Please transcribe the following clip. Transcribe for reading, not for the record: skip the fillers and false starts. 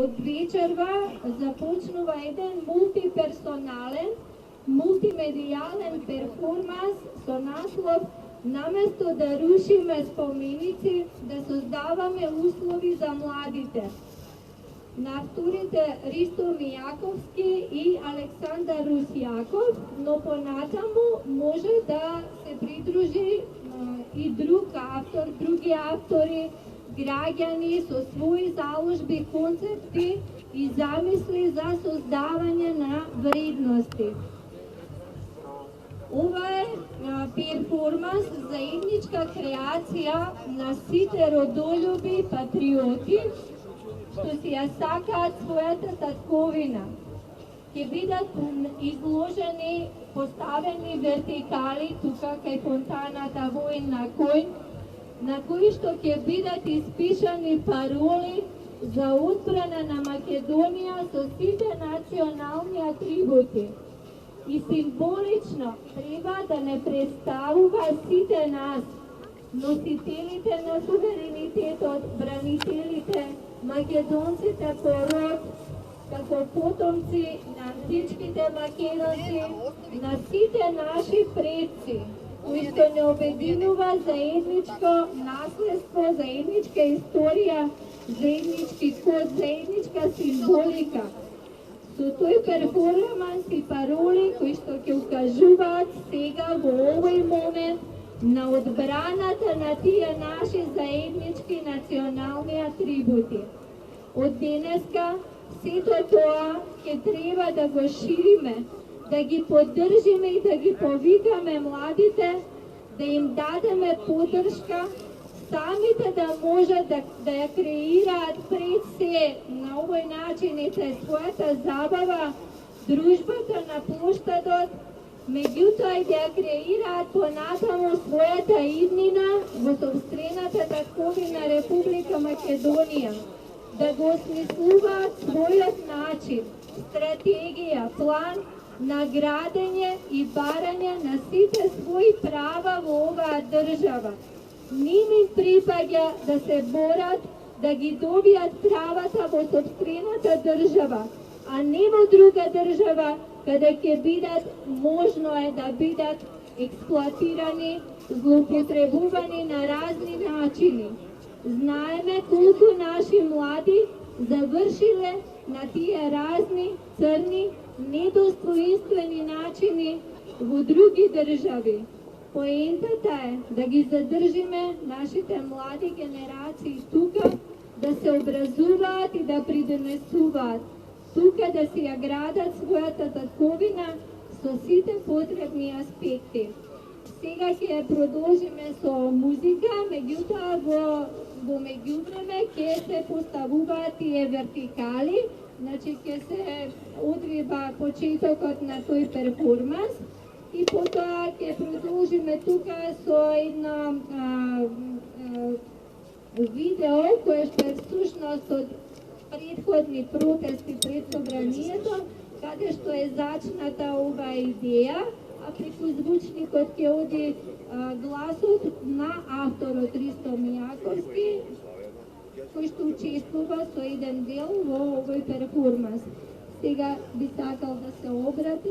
Од вечерва започнува еден мултиперсонален, мултимедијален перформанс со наслов "Наместо да рушиме споменици, да создаваме услови за младите". На авторите Ристо Мијаковски и Александар Русјаков, но понатаму може да се придружи и други автори, граѓани со своји заложби, концепти и замисли за создавање на вредности. Ова е перформанс заедничка креација на сите родолюби патриоти што си ја сакаат својата татковина. Ќе бидат изложени, поставени вертикали тука кај фонтаната Воин на кој, на кои што ќе бидат испишани пароли за одбрана на Македонија со сите национални атрибути. И символично треба да не представува сите нас, носителите на суверенитетот, бранителите, македонците по род, како потомци на античките македонци, на сите наши предци, кои што не обединува заедничко наследство, заедничка историја, заеднички код, заедничка символика. Со тој перформанс и пароли кои што ќе укажуваат сега во овој момент на одбраната на тие наши заеднички национални атрибути. Од денеска сето тоа ќе треба да го шириме, да ги поддржиме и да ги повикаме младите, да им дадеме поддршка, самите да можат да ја креираат пред се на овој начин и својата забава, дружбата на плоштадот, меѓутоа и да ја креираат понатаму својата иднина во сопствената татковина Република Македонија, да го осмислуваат својот начин, стратегија, план на градење и барање на сите своји права во оваа држава. Ним им припаѓа да се борат, да ги добијат правата во сопствената држава, а не во друга држава, каде ќе бидат, можно е да бидат експлоатирани, злоупотребувани на разни начини. Знаеме колку наши млади завршиле на тие разни црни, недостоинствени начини во други држави. Поентата е да ги задржиме нашите млади генерации тука, да се образуваат и да придонесуваат, тука да си ја градат својата татковина со сите потребни аспекти. Сега ќе продолжиме со музика, меѓутоа во меѓувреме ќе се поставуваат тие вертикали, значи ќе се одвива почетокот на тој перформанс. И потоа ќе продолжиме тука со едно видео кое што е всушност од претходни протести пред собранието, каде што е зачната ова идеја, а преку звучникот ќе оди гласот на авторот Ристо Мијаковски, кој што учествува со еден дел во овој перформанс. Сега би сакал да се обрати